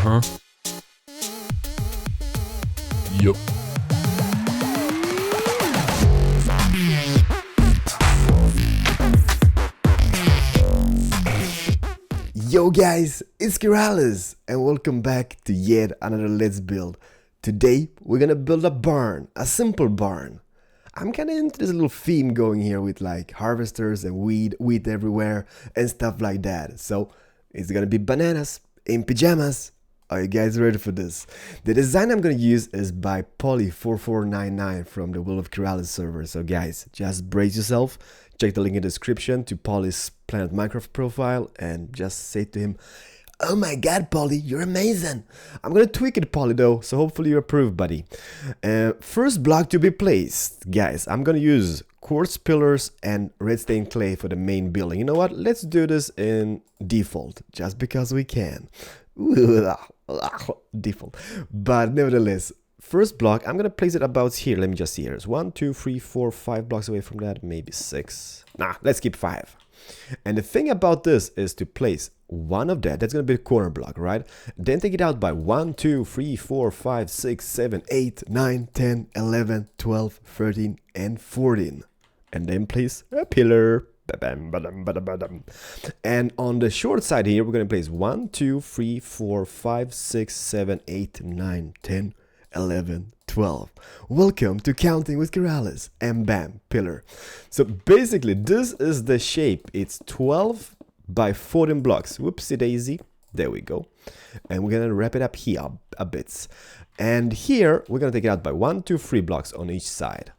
Yup. Yo guys, it's Keralis and welcome back to yet another Let's Build. Today we're gonna build a barn, a simple barn. I'm kinda into this little theme going here with like harvesters and wheat everywhere and stuff like that. So it's gonna be bananas in pajamas. Are you guys ready for this? The design I'm gonna use is by Polly4499 from the Will of Keralis server. So guys, just brace yourself. Check the link in the description to Polly's Planet Minecraft profile and just say to him, "Oh my god, Polly, you're amazing." I'm gonna tweak it, Polly, though, so hopefully you approve, buddy. First block to be placed. Guys, I'm gonna use quartz pillars and red stained clay for the main building. You know what? Let's do this in default, just because we can. Default. But nevertheless, first block, I'm gonna place it about here. Let me just see here. It's 1, 2, 3, 4, 5 blocks away from that, maybe 6. Nah, let's keep 5. And the thing about this is to place one of that's gonna be a corner block, right? Then take it out by 1, 2, 3, 4, 5, 6, 7, 8, 9, 10, 11, 12, 13, and 14. And then place a pillar. And on the short side here, we're going to place 1, 2, 3, 4, 5, 6, 7, 8, 9, 10, 11, 12. Welcome to Counting with Keralis. And bam, pillar. So basically, this is the shape. It's 12 by 14 blocks. Whoopsie daisy. There we go. And we're going to wrap it up here a bit. And here, we're going to take it out by 1, 2, 3 blocks on each side.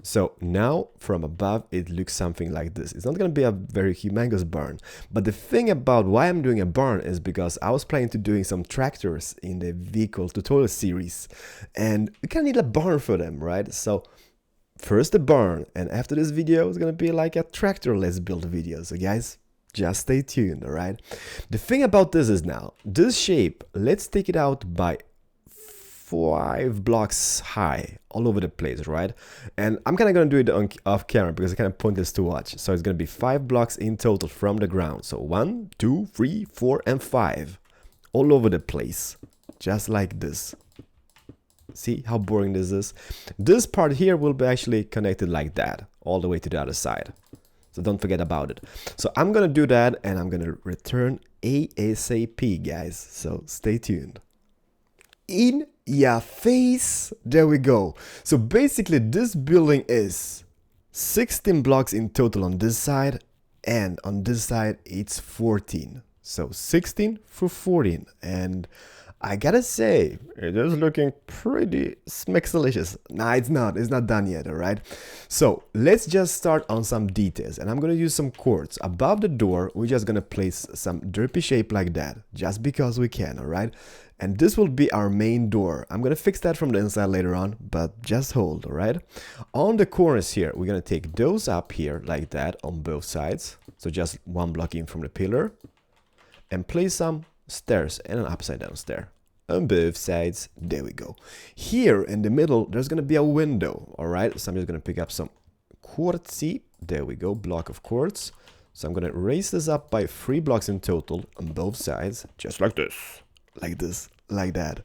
So now from above it looks something like this. It's not going to be a very humongous barn, but the thing about why I'm doing a barn is because I was planning to doing some tractors in the vehicle tutorial series and we kind of need a barn for them, right? So first the barn, and after this video it's going to be like a tractor let's build video. So guys, just stay tuned, all right? The thing about this is now this shape, let's take it out by 5 blocks high all over the place, right? And I'm kind of going to do it off camera because it's kind of pointless to watch. So it's going to be 5 blocks in total from the ground. So 1, 2, 3, 4, and 5 all over the place, just like this. See how boring this is? This part here will be actually connected like that all the way to the other side. So don't forget about it. So I'm going to do that and I'm going to return ASAP, guys. So stay tuned. In your face, there we go. So basically this building is 16 blocks in total on this side, and on this side it's 14. So 16 for 14, and I gotta say it is looking pretty smexalicious. Nah, it's not done yet, all right? So let's just start on some details, and I'm gonna use some quartz above the door. We're just gonna place some derpy shape like that just because we can, all right? And this will be our main door. I'm gonna fix that from the inside later on, but just hold, all right? On the corners here, we're gonna take those up here like that on both sides. So just 1 block in from the pillar, and place some stairs and an upside down stair on both sides. There we go. Here in the middle, there's gonna be a window, all right? So I'm just gonna pick up some quartzy. There we go, block of quartz. So I'm gonna raise this up by 3 blocks in total on both sides, just like this. Like this, like that.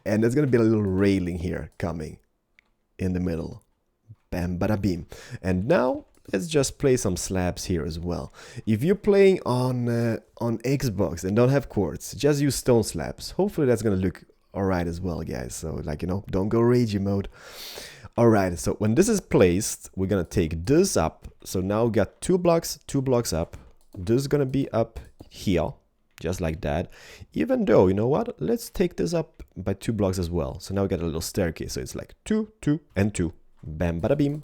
And there's gonna be a little railing here coming in the middle. Bam, bada beam. And now let's just place some slabs here as well. If you're playing on Xbox and don't have quartz, just use stone slabs. Hopefully that's gonna look alright as well, guys. So like, you know, don't go ragey mode. Alright, so when this is placed, we're gonna take this up. So now we got 2 blocks up. This is gonna be up here, just like that. Even though, you know what, let's take this up by 2 blocks as well. So now we got a little staircase. So it's like 2, 2, and 2. Bam, bada beam.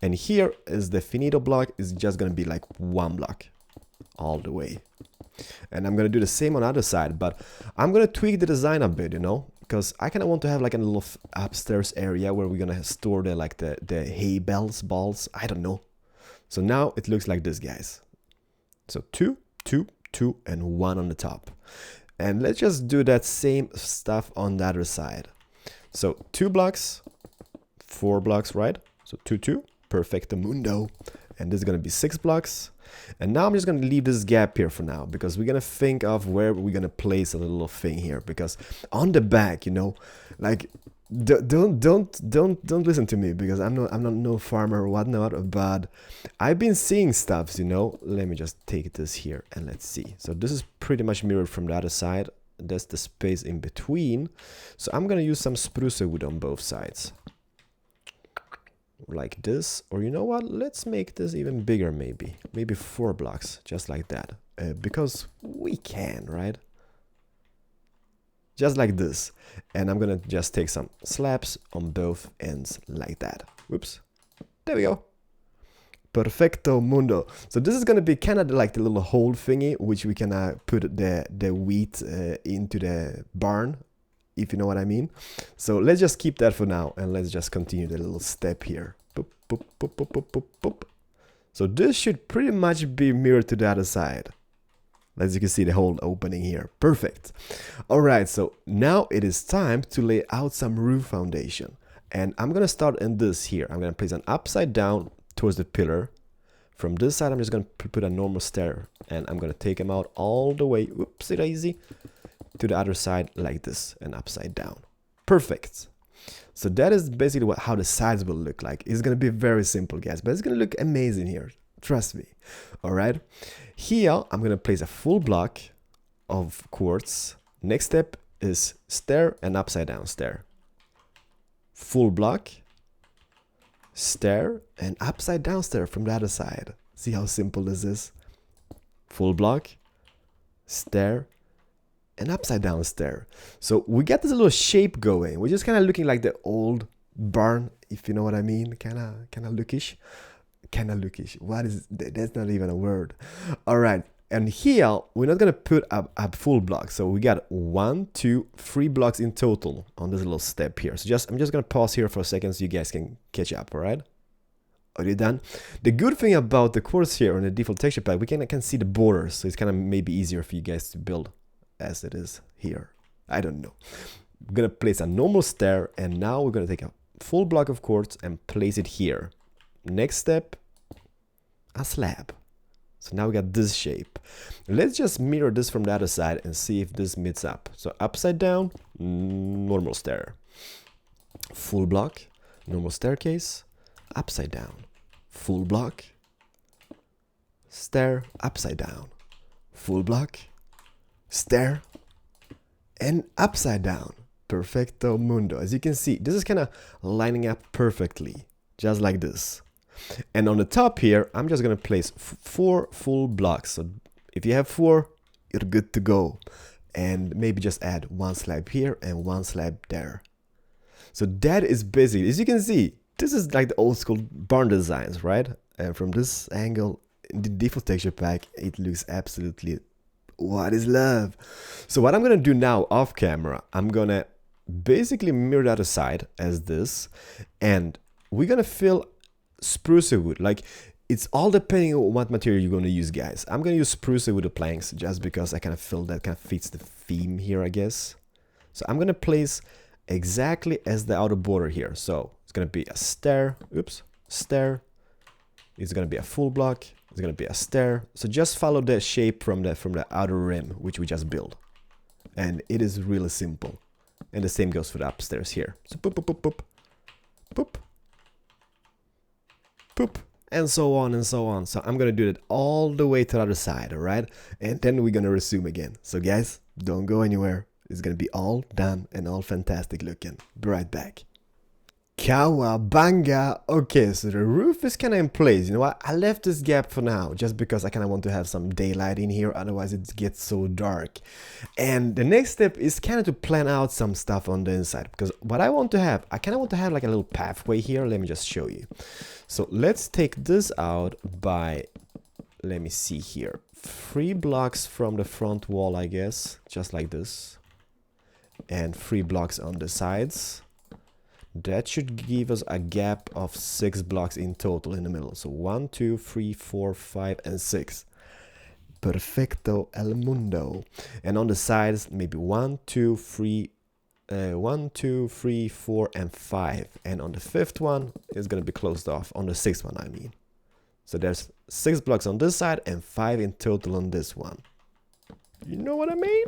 And here is the finito block. Is just gonna be like 1 block all the way. And I'm gonna do the same on the other side, but I'm gonna tweak the design a bit, you know, because I kind of want to have like a little upstairs area where we're gonna store the hay balls. I don't know. So now it looks like this, guys. So 2, 2, 2, and 1 on the top. And let's just do that same stuff on the other side. So 2 blocks, 4 blocks, right? So 2, 2, perfecto mundo. And this is gonna be 6 blocks. And now I'm just gonna leave this gap here for now, because we're gonna think of where we're gonna place a little thing here, because on the back, you know, like don't listen to me, because I'm not no farmer or whatnot, but I've been seeing stuffs, you know. Let me just take this here and let's see. So this is pretty much mirrored from the other side. That's the space in between. So I'm gonna use some spruce wood on both sides, like this. Or you know what, let's make this even bigger, maybe 4 blocks, just like that, because we can, right? Just like this. And I'm gonna just take some slabs on both ends like that. Whoops, there we go. Perfecto mundo. So this is gonna be kind of like the little hole thingy, which we can put the wheat into the barn, if you know what I mean. So let's just keep that for now, and let's just continue the little step here. Boop, boop, boop, boop, boop, boop, boop. So this should pretty much be mirrored to the other side. As you can see, the whole opening here. Perfect. All right, so now it is time to lay out some roof foundation. And I'm gonna start in this here. I'm gonna place an upside down towards the pillar. From this side, I'm just gonna put a normal stair, and I'm gonna take them out all the way, whoopsie daisy, to the other side like this, and upside down. Perfect. So that is basically how the sides will look like. It's gonna be very simple, guys, but it's gonna look amazing here. Trust me. All right. Here, I'm gonna place a full block of quartz. Next step is stair and upside down stair. Full block, stair, and upside down stair from the other side. See how simple this is? Full block, stair, and upside down stair. So we got this little shape going. We're just kind of looking like the old barn, if you know what I mean. Kind of lookish. Kind of lookish. What is that? That's not even a word. All right. And here we're not gonna put a full block. So we got 1, 2, 3 blocks in total on this little step here. So I'm just gonna pause here for a second so you guys can catch up. All right. Are you done? The good thing about the quartz here on the default texture pack, we can see the borders, so it's kind of maybe easier for you guys to build as it is here. I don't know. I'm gonna place a normal stair, and now we're gonna take a full block of quartz and place it here. Next step, a slab. So now we got this shape. Let's just mirror this from the other side and see if this meets up. So upside down, normal stair. Full block, normal staircase, upside down. Full block, stair, upside down. Full block, stair, and upside down. Perfecto mundo. As you can see, this is kind of lining up perfectly, just like this. And on the top here, I'm just gonna place 4 full blocks. So if you have 4, you're good to go. And maybe just add 1 slab here and 1 slab there. So that is basically, as you can see, this is like the old school barn designs, right? And from this angle, in the default texture pack, it looks absolutely, what is love? So what I'm gonna do now off camera, I'm gonna basically mirror the other side as this, and we're gonna fill spruce wood. Like, it's all depending on what material you're going to use, guys. I'm going to use spruce wood planks just because I kind of feel that kind of fits the theme here, I guess. So I'm going to place exactly as the outer border here. So it's going to be a stair, stair. It's going to be a full block. It's going to be a stair. So just follow the shape from the outer rim, which we just built. And it is really simple. And the same goes for the upstairs here. So boop, boop, boop, boop, boop, boop, and so on and so on. So I'm gonna do it all the way to the other side, all right? And then we're gonna resume again. So guys, don't go anywhere. It's gonna be all done and all fantastic looking. Be right back. Cowabunga. Okay, so the roof is kind of in place. You know what? I left this gap for now just because I kind of want to have some daylight in here. Otherwise, it gets so dark. And the next step is kind of to plan out some stuff on the inside. Because what I want to have, I kind of want to have like a little pathway here. Let me just show you. So let's take this out by, let me see here, 3 blocks from the front wall, I guess. Just like this. And 3 blocks on the sides. That should give us a gap of 6 blocks in total in the middle. So 1, 2, 3, 4, 5, and 6. Perfecto el mundo. And on the sides, maybe 1, 2, 3, 1, 2, 3, 4, and 5. And on the 5th one, it's gonna be closed off. On the 6th one, I mean. So there's 6 blocks on this side and 5 in total on this one. You know what I mean?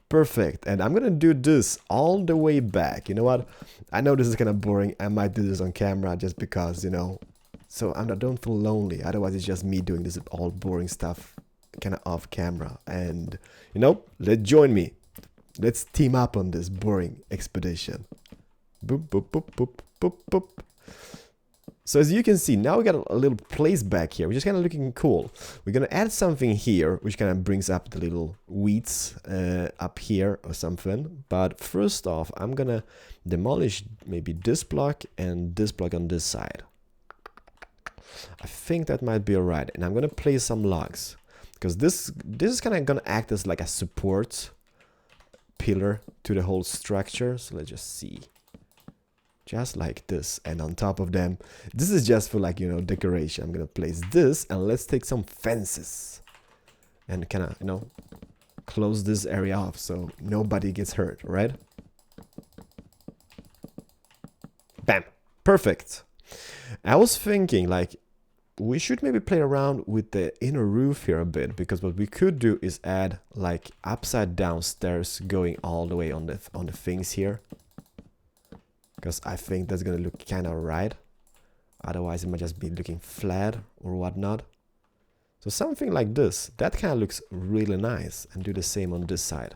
Perfect. And I'm gonna do this all the way back. You know what? I know this is kind of boring. I might do this on camera just because, you know, so I don't feel lonely. Otherwise, it's just me doing this all boring stuff kind of off camera. And, you know, let's join me. Let's team up on this boring expedition. Boop, boop, boop, boop, boop, boop. So as you can see, now we got a little place back here, which is kind of looking cool. We're going to add something here, which kind of brings up the little weeds up here or something. But first off, I'm going to demolish maybe this block and this block on this side. I think that might be alright. And I'm going to place some logs. Because this is kind of going to act as like a support pillar to the whole structure. So let's just see. Just like this, and on top of them, this is just for, like, you know, decoration. I'm gonna place this, and let's take some fences and kind of, you know, close this area off so nobody gets hurt, right? Bam, perfect. I was thinking, like, we should maybe play around with the inner roof here a bit, because what we could do is add like upside down stairs going all the way on the things here. Because I think that's gonna look kind of right. Otherwise, it might just be looking flat or whatnot. So something like this, that kind of looks really nice. And do the same on this side.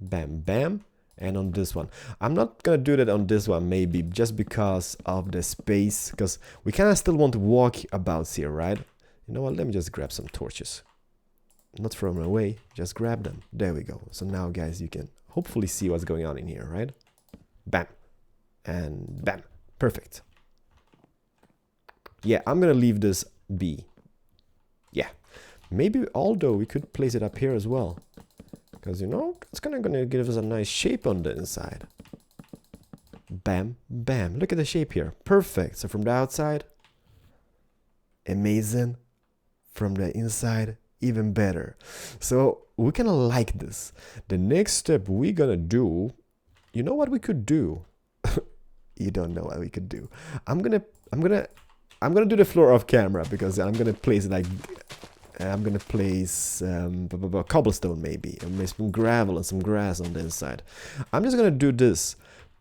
Bam, bam. And on this one. I'm not gonna do that on this one, maybe, just because of the space. Because we kind of still want to walk about here, right? You know what, let me just grab some torches. Not throw them away, just grab them. There we go. So now, guys, you can hopefully see what's going on in here, right? Bam. And bam. Perfect. Yeah, I'm gonna leave this be. Yeah. Maybe, although, we could place it up here as well. Because, you know, it's kind of gonna give us a nice shape on the inside. Bam. Bam. Look at the shape here. Perfect. So from the outside, amazing. From the inside, even better. So we kind of like this. The next step we're gonna do, you know what we could do? You don't know what we could do. I'm gonna do the floor off camera, because I'm gonna place like I'm gonna place cobblestone maybe, and maybe some gravel and some grass on the inside. I'm just gonna do this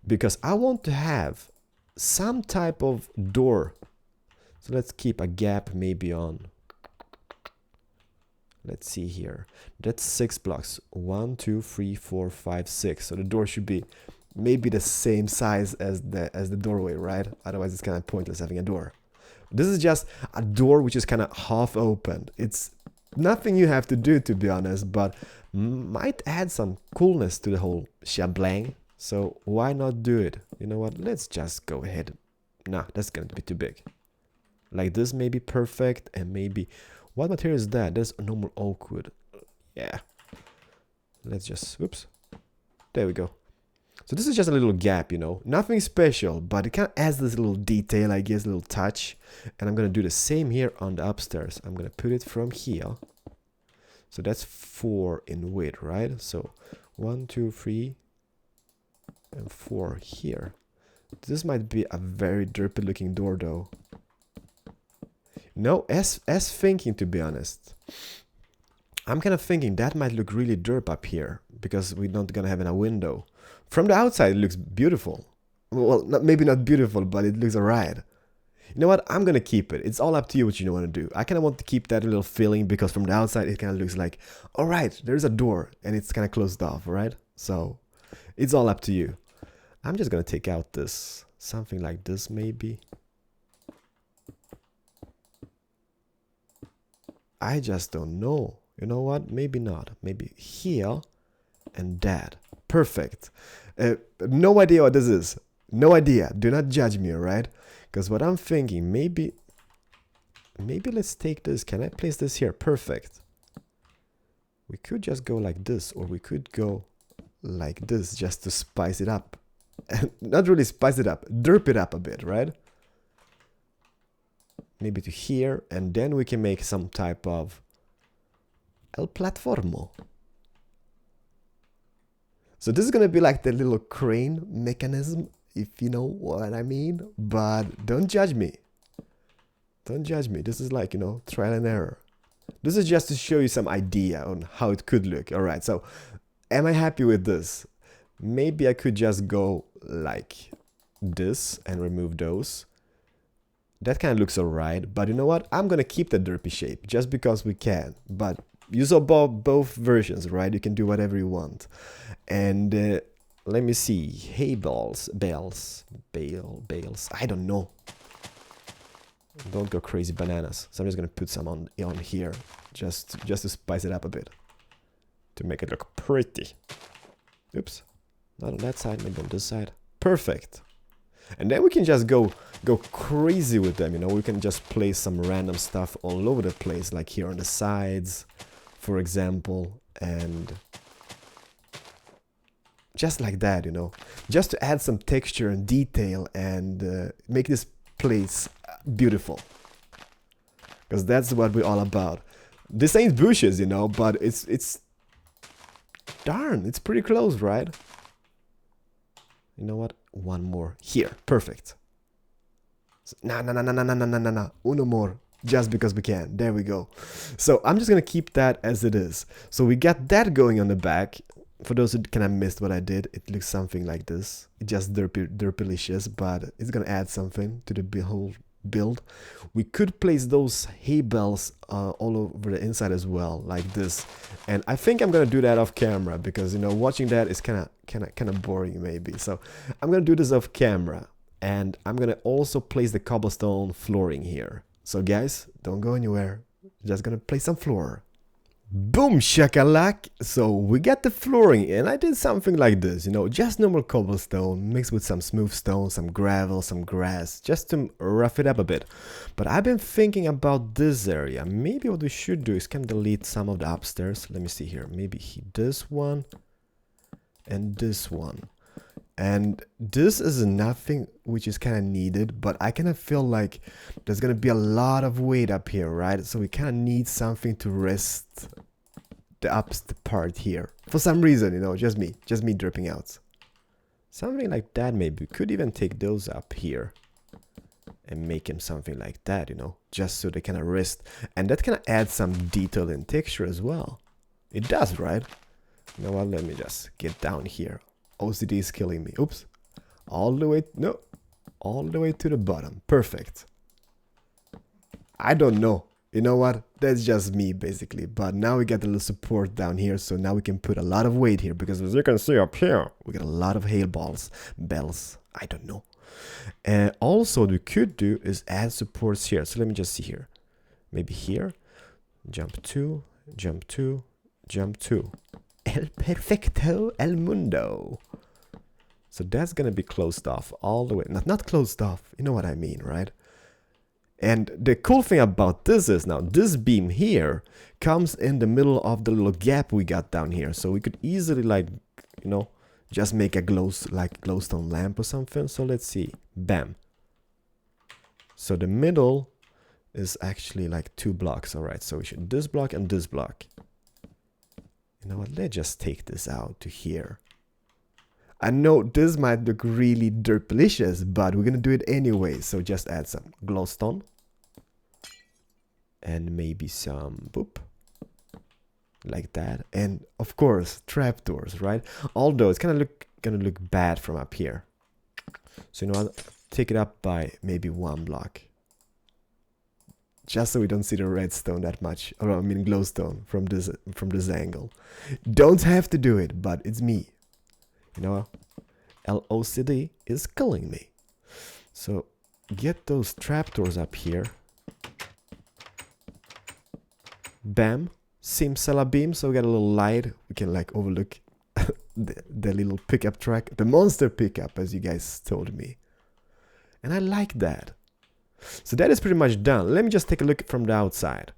because I want to have some type of door. So let's keep a gap maybe on. Let's see here. That's 6 blocks. 1, 2, 3, 4, 5, 6. So the door should be maybe the same size as the doorway, right? Otherwise, it's kind of pointless having a door. This is just a door which is kind of half open. It's nothing you have to do, to be honest, but might add some coolness to the whole shebang. So why not do it? You know what? Let's just go ahead. Nah, that's going to be too big. Like this may be perfect, and maybe... What material is that? There's a normal oak wood. Yeah. Let's just... Oops. There we go. So this is just a little gap, you know. Nothing special, but it kind of adds this little detail, I guess, a little touch. And I'm going to do the same here on the upstairs. I'm going to put it from here. So that's 4 in width, right? So 1, 2, 3, and 4 here. This might be a very derpy looking door, though. No, as thinking, to be honest. I'm kind of thinking that might look really derp up here, because we're not gonna have a window. From the outside, it looks beautiful. Well, maybe not beautiful, but it looks alright. You know what? I'm gonna keep it. It's all up to you what you want to do. I kind of want to keep that little feeling, because from the outside, it kind of looks like, alright, there's a door, and it's kind of closed off, right? So, it's all up to you. I'm just gonna take out this, something like this, maybe. I just don't know. You know what? Maybe not. Maybe here and that. Perfect. No idea what this is. No idea. Do not judge me, alright? Because what I'm thinking, maybe let's take this. Can I place this here? Perfect. We could just go like this, or we could go like this just to spice it up. Not really spice it up. Derp it up a bit, right? Maybe to here, and then we can make some type of el platformo. So this is gonna be like the little crane mechanism, if you know what I mean, but don't judge me. Don't judge me. This is like, you know, trial and error. This is just to show you some idea on how it could look. All right, so am I happy with this? Maybe I could just go like this and remove those. That kind of looks alright, but you know what? I'm gonna keep the derpy shape just because we can. But you saw both versions, right? You can do whatever you want. And let me see. Hay bales. I don't know. Don't go crazy bananas. So I'm just gonna put some on here, just to spice it up a bit, to make it look pretty. Oops, not on that side, maybe on this side. Perfect. And then we can just go crazy with them, you know. We can just place some random stuff all over the place, like here on the sides, for example, and just like that, you know, just to add some texture and detail and make this place beautiful, because that's what we're all about. This ain't bushes, you know, but it's darn, it's pretty close, right? You know what? One more here. Perfect. Nah. Uno more. Just because we can. There we go. So I'm just gonna keep that as it is. So we got that going on the back. For those who kind of missed what I did, it looks something like this. It's just derpylicious, but it's gonna add something to the whole build. We could place those hay bales all over the inside as well, like this. And I think I'm gonna do that off camera, because you know, watching that is kind of boring maybe. So I'm gonna do this off camera, and I'm gonna also place the cobblestone flooring here. So guys, don't go anywhere. Just gonna place some floor. Boom shakalak! So we got the flooring, and I did something like this, you know, just normal cobblestone mixed with some smooth stone, some gravel, some grass, just to rough it up a bit. But I've been thinking about this area. Maybe what we should do is kind of delete some of the upstairs. Let me see here. Maybe this one and this one. And this is nothing which is kind of needed, but I kind of feel like there's going to be a lot of weight up here, right? So we kind of need something to rest the upper part here. For some reason, you know, just me dripping out. Something like that maybe. We could even take those up here and make him something like that, you know, just so they kind of rest. And that kind of adds some detail and texture as well. It does, right? You know what? Let me just get down here. OCD is killing me. Oops. All the way, no. All the way to the bottom. Perfect. I don't know. You know what? That's just me, basically. But now we got a little support down here, so now we can put a lot of weight here, because as you can see up here, we got a lot of hay bells. I don't know. And also what we could do is add supports here. So let me just see here. Maybe here. Jump 2, jump 2, jump 2. El perfecto, el mundo. So that's gonna be closed off all the way. Not closed off, you know what I mean, right? And the cool thing about this is now this beam here comes in the middle of the little gap we got down here. So we could easily, like, you know, just make a glowstone lamp or something. So let's see. Bam. So the middle is actually like 2 blocks. All right, so we should this block and this block. You know what, let's just take this out to here. I know this might look really derpylicious, but we're gonna do it anyway. So just add some glowstone. And maybe some boop. Like that. And of course, trapdoors, right? Although it's gonna look bad from up here. So you know what, take it up by maybe 1 block. Just so we don't see the redstone that much, or I mean glowstone from this angle. Don't have to do it, but it's me. You know, LOCD is killing me. So get those trapdoors up here. Bam, simsalabim. So we got a little light. We can like overlook the little pickup truck, the monster pickup, as you guys told me, and I like that. So that is pretty much done. Let me just take a look from the outside.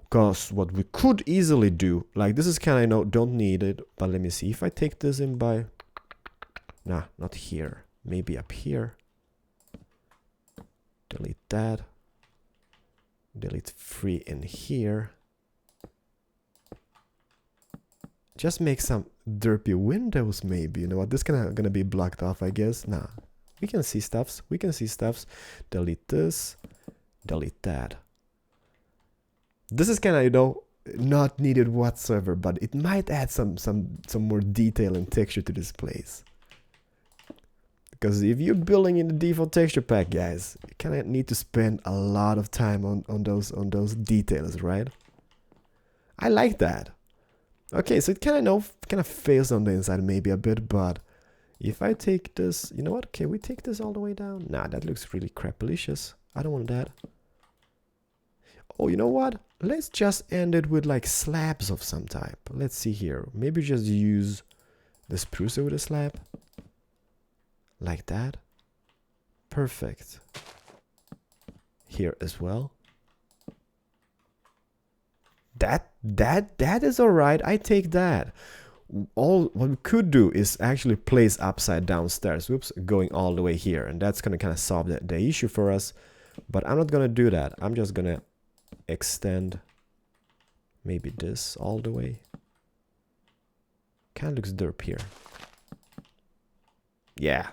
Because what we could easily do, like this is kind of, you know, don't need it. But let me see if I take this in by... Nah, not here. Maybe up here. Delete that. Delete 3 in here. Just make some derpy windows maybe. You know what? This kind of gonna be blocked off, I guess. Nah. We can see stuffs. We can see stuffs. Delete this. delete that. This is kind of, you know, not needed whatsoever, but it might add some more detail and texture to this place. Because if you're building in the default texture pack, guys, you kind of need to spend a lot of time on those details, right? I like that. Okay, so it kind of fails on the inside maybe a bit, but if I take this, you know what? Can we take this all the way down? Nah, that looks really crapalicious. I don't want that. Oh, you know what? Let's just end it with like slabs of some type. Let's see here. Maybe just use the sprucer with a slab. Like that. Perfect. Here as well. That is alright. I take that. What we could do is actually place upside down stairs. Whoops, going all the way here. And that's gonna kind of solve the issue for us. But I'm not gonna do that. I'm just gonna extend maybe this all the way. Kind of looks derp here. Yeah.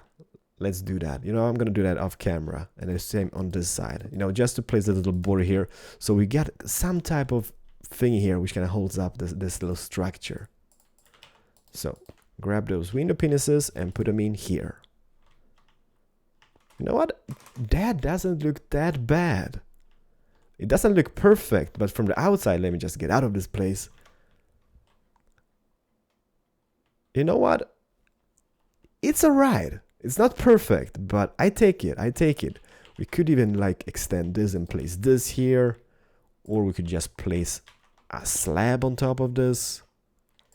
Let's do that. You know, I'm gonna do that off camera, and the same on this side. You know, just to place a little border here, so we get some type of thing here which kind of holds up this little structure. So grab those window penises and put them in here. You know what? That doesn't look that bad. It doesn't look perfect, but from the outside, let me just get out of this place. You know what? It's alright. It's not perfect, but I take it. I take it. We could even like extend this and place this here, or we could just place a slab on top of this.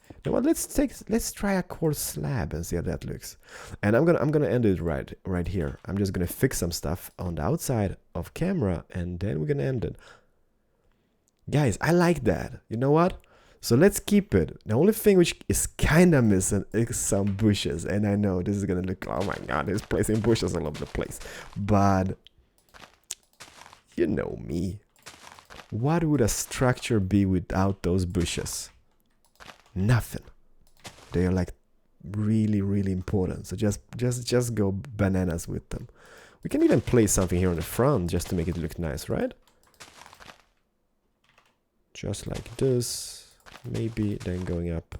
You know what? Let's try a quartz slab and see how that looks. And I'm gonna end it right here. I'm just gonna fix some stuff on the outside of camera, and then we're gonna end it. Guys, I like that. You know what? So let's keep it. The only thing which is kind of missing is some bushes. And I know this is going to look, oh my god, there's placing bushes all over the place. But, you know me. What would a structure be without those bushes? Nothing. They are like really, really important. So just go bananas with them. We can even place something here on the front just to make it look nice, right? Just like this. Maybe then going up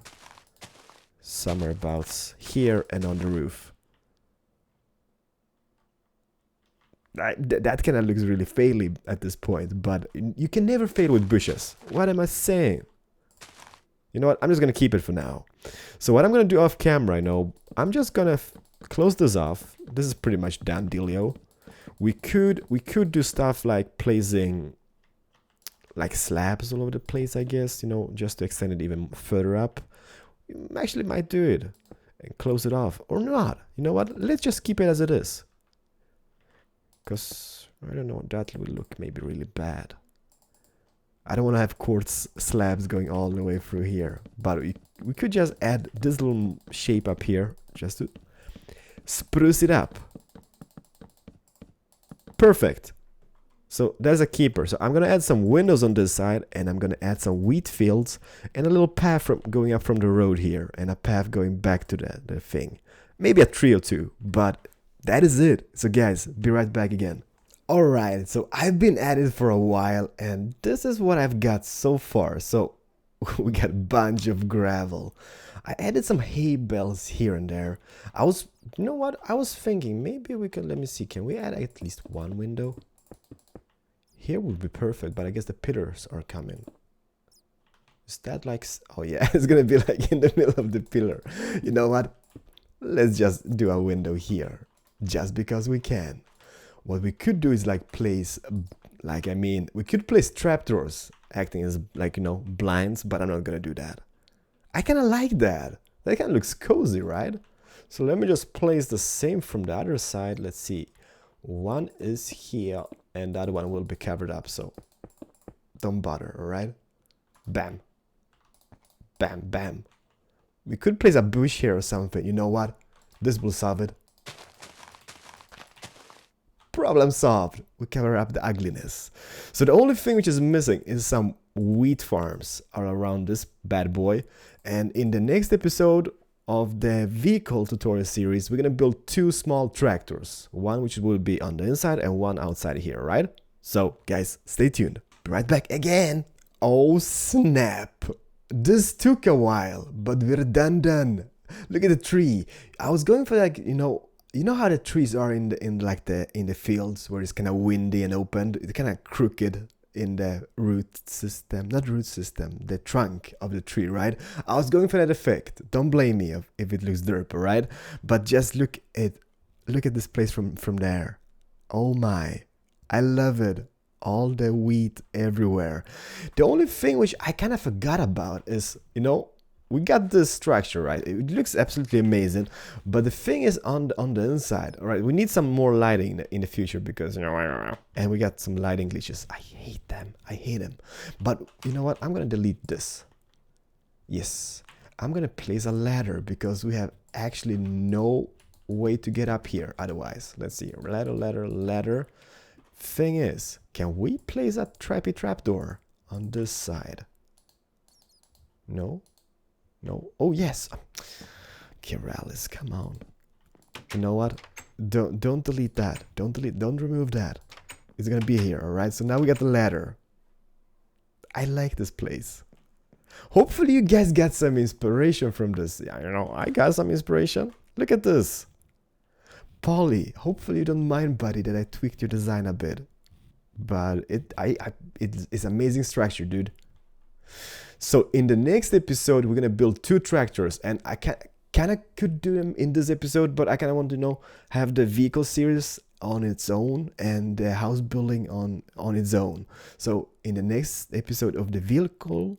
somewhere about here and on the roof. That kind of looks really faily at this point, but you can never fail with bushes. What am I saying? You know what? I'm just going to keep it for now. So what I'm going to do off camera, I'm just going to close this off. This is pretty much done dealio. We could do stuff like placing like slabs all over the place, I guess, just to extend it even further up. We actually might do it and close it off, or not. You know what? Let's just keep it as it is. Because, I don't know, that will look maybe really bad. I don't want to have quartz slabs going all the way through here. But we could just add this little shape up here, just to spruce it up. Perfect. So there's a keeper. So I'm going to add some windows on this side, and I'm going to add some wheat fields and a little path going up from the road here, and a path going back to the thing. Maybe a tree or two, but that is it. So guys, be right back again. Alright, so I've been at it for a while, and this is what I've got so far. So we got a bunch of gravel. I added some hay bales here and there. You know what? I was thinking maybe we can, let me see, can we add at least one window? Here would be perfect, but I guess the pillars are coming. Is that like... Oh yeah, it's gonna be like in the middle of the pillar. You know what? Let's just do a window here. Just because we can. What we could do is like place... we could place trapdoors acting as blinds, but I'm not gonna do that. I kinda like that. That kinda looks cozy, right? So let me just place the same from the other side. Let's see. One is here, and the other one will be covered up, so don't bother, alright? Bam. Bam, bam. We could place a bush here or something. You know what? This will solve it. Problem solved. We cover up the ugliness. So the only thing which is missing is some wheat farms are around this bad boy. And in the next episode of the vehicle tutorial series, we're gonna build two small tractors. One which will be on the inside and one outside here, right? So guys, stay tuned. Be right back again. Oh snap. This took a while, but we're done. Look at the tree. I was going for like, you know how the trees are in the fields where it's kind of windy and open. It's kind of crooked in the the trunk of the tree, right? I was going for that effect. Don't blame me if it looks derp, right? But just look at this place from there. Oh my, I love it. All the wheat everywhere. The only thing which I kind of forgot about is, we got this structure, right? It looks absolutely amazing, but the thing is on the inside, all right? We need some more lighting in the future because, and we got some lighting glitches. I hate them. But you know what? I'm gonna delete this. Yes, I'm gonna place a ladder because we have actually no way to get up here otherwise. Let's see, ladder. Thing is, can we place a trapdoor on this side? No. Oh yes. Keralis, come on. You know what? Don't delete that. Don't remove that. It's gonna be here, all right? So now we got the ladder. I like this place. Hopefully you guys got some inspiration from this. Yeah, I got some inspiration. Look at this. Polly, hopefully you don't mind, buddy, that I tweaked your design a bit. But it's amazing structure, dude. So in the next episode, we're gonna build 2 tractors, and I kind of could do them in this episode, but I kind of want to have the vehicle series on its own and the house building on its own. So in the next episode of the vehicle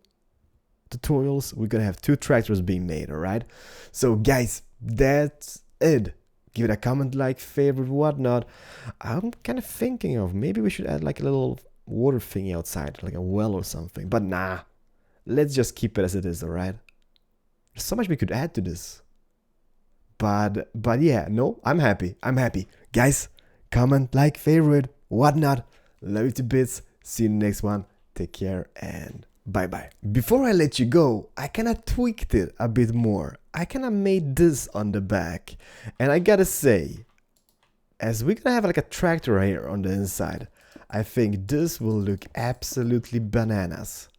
tutorials, we're gonna have 2 tractors being made. All right. So guys, that's it. Give it a comment, like, favorite, whatnot. I'm kind of thinking of maybe we should add like a little water thingy outside, like a well or something. But nah, let's just keep it as it is, all right? There's so much we could add to this. But yeah, no, I'm happy. Guys, comment, like, favorite, whatnot. Love you to bits. See you in the next one. Take care and bye-bye. Before I let you go, I kind of tweaked it a bit more. I kind of made this on the back. And I gotta say, as we're gonna have like a tractor here on the inside, I think this will look absolutely bananas.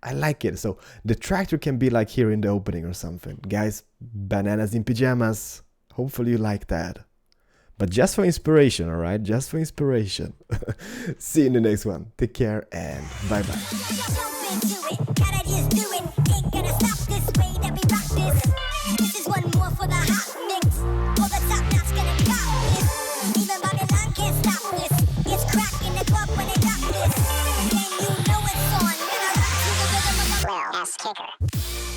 I like it. So the tractor can be like here in the opening or something. Guys, bananas in pajamas. Hopefully you like that. But just for inspiration, all right? Just for inspiration. See you in the next one. Take care and bye-bye. Lil Ass Kicker.